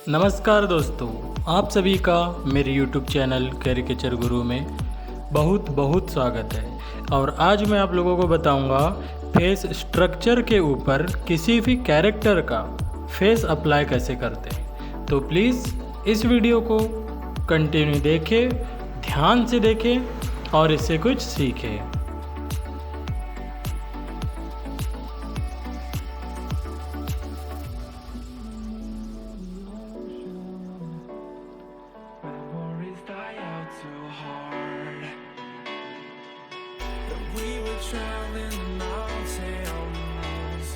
नमस्कार दोस्तों, आप सभी का मेरे YouTube चैनल कैरिकेचर गुरु में बहुत बहुत स्वागत है। और आज मैं आप लोगों को बताऊंगा फेस स्ट्रक्चर के ऊपर किसी भी कैरेक्टर का फेस अप्लाई कैसे करते हैं। तो प्लीज़ इस वीडियो को कंटिन्यू देखें, ध्यान से देखें और इससे कुछ सीखें। We were traveling mountains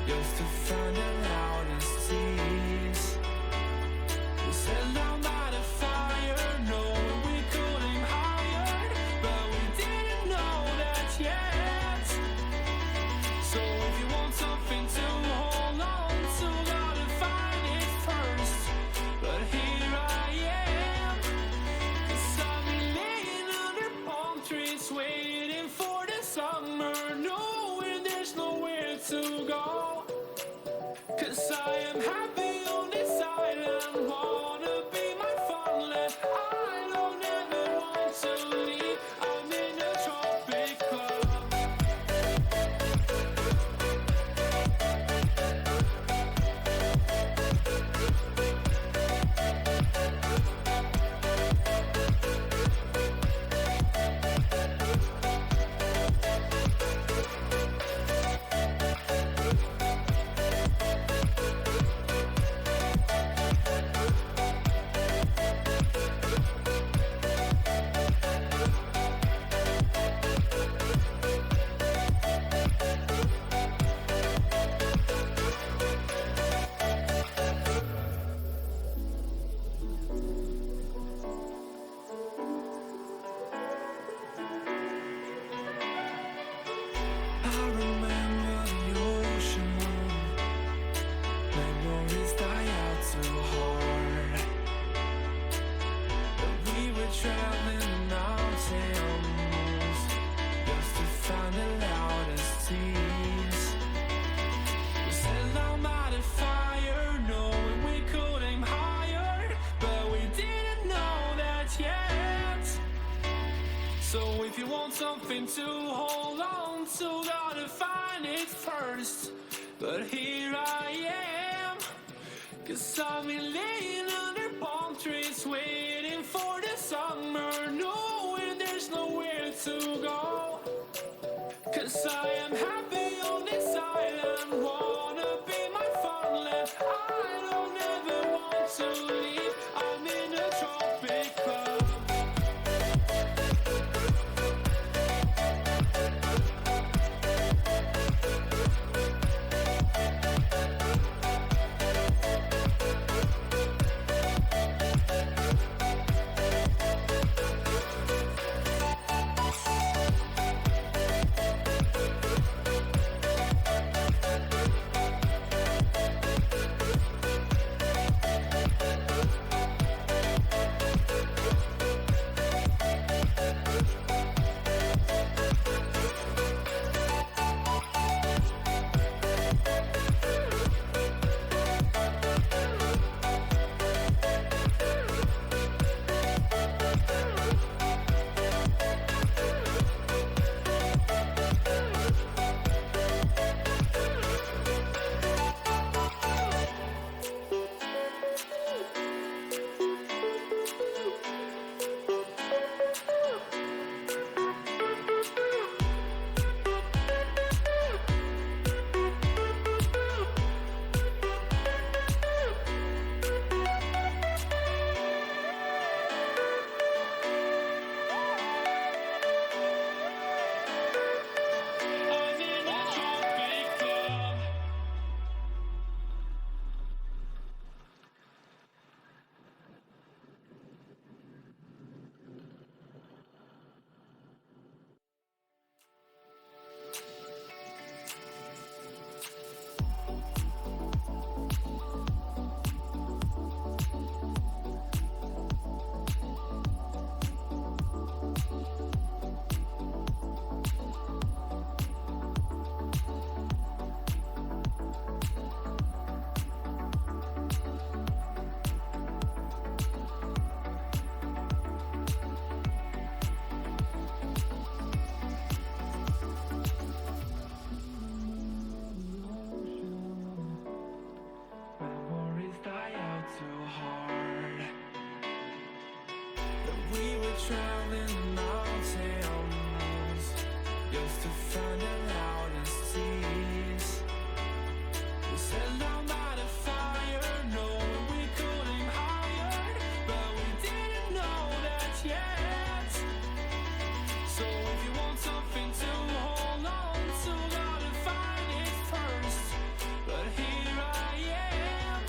just to find the loudest seas. We set down by the fire, knowing we could aim higher, but we didn't know that yet. So if you want something to hold on to, gotta find it first. But here I am, 'cause I've been laying under palm trees waiting for the summer, knowing there's nowhere to go. 'Cause I am happy on this island, wanna be my funland. I don't ever want to leave, I'm in a tropic club. I remember the ocean, memories die out too hard. But we were traveling the mountains just to find the loudest seas. We sat down by the fire, knowing we could aim higher, but we didn't know that yet. So if you want something to hold on to, gotta find it first. But here I am, 'cause I've been laying under palm trees waiting for the summer, knowing there's nowhere to go. 'Cause I am happy on this island, wanna be my funland. I don't ever want to leave, I'm in a tropic club. traveling mountains just to find the loudest seas. We set down by the fire, knowing we couldn't hide, but we didn't know that yet. So if you want something to hold on to, gotta find it first. But here I am,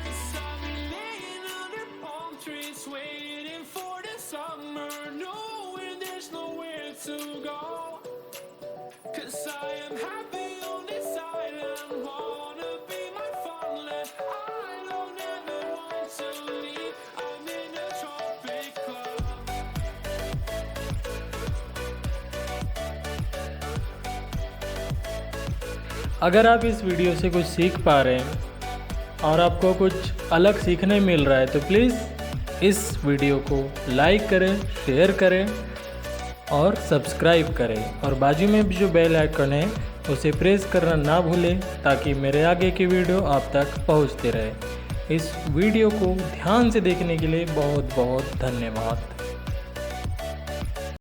'cause I've been laying under palm trees, waiting for the summer, knowing there's nowhere to go. 'Cause I am happy on this island, wanna be my farmland. I don't ever want to leave, I'm in a tropic club. अगर आप इस video से कुछ सीख पा रहे हैं और आपको कुछ अलग सीखने मिल रहा है तो प्लीज़ इस वीडियो को लाइक करें, शेयर करें और सब्सक्राइब करें, और बाजू में भी जो बेल आइकन है उसे प्रेस करना ना भूलें ताकि मेरे आगे की वीडियो आप तक पहुंचते रहे। इस वीडियो को ध्यान से देखने के लिए बहुत बहुत धन्यवाद।